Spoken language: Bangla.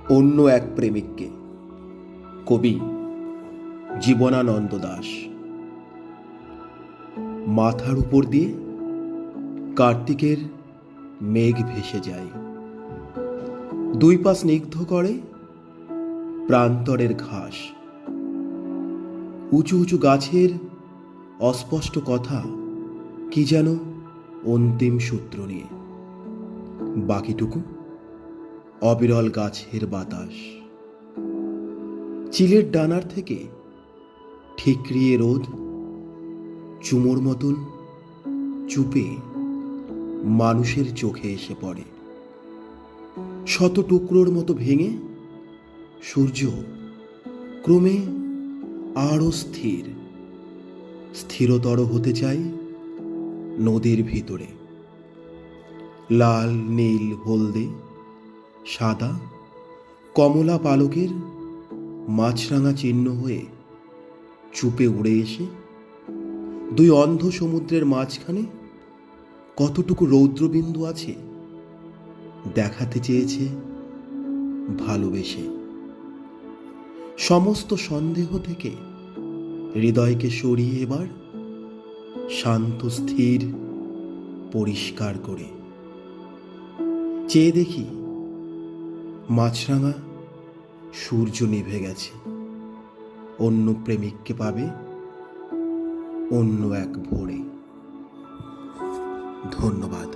অন্য এক প্রেমিককে। কবি জীবনানন্দ দাশ। মাথার উপর দিয়ে কার্তিকের মেঘ ভেসে যায়, দুই পা স্নিগ্ধ করে প্রান্তরের ঘাস। উঁচু উঁচু গাছের অস্পষ্ট কথা কি যেন অন্তিম সূত্র নিয়ে। বাকিটুকু অবিরল গাছের বাতাস। চিলের ডানার থেকে ঠিকরিয়ে রোদ চুমোর মতন চুপে মানুষের চোখে এসে পড়ে। শত টুকরোর মতো ভেঙে সূর্য ক্রমে আরো স্থিরতর হতে চায় নদীর ভিতরে। লাল, নীল, হলদে, সাদা, কমলা পালকের মাছরাঙা চিহ্ন হয়ে চুপে উড়ে এসে দুই অন্ধ সমুদ্রের মাঝখানে কতটুকু রৌদ্রবিন্দু আছে দেখাতে চেয়েছে ভালোবেসে। সমস্ত সন্দেহ থেকে হৃদয়কে সরিয়ে এবার শান্ত, স্থির, পরিষ্কার করে চেয়ে দেখি মাছরাঙা সূর্য নিভে গেছে। অন্য প্রেমিককে পাবে অন্য এক ভোরে। ধন্যবাদ।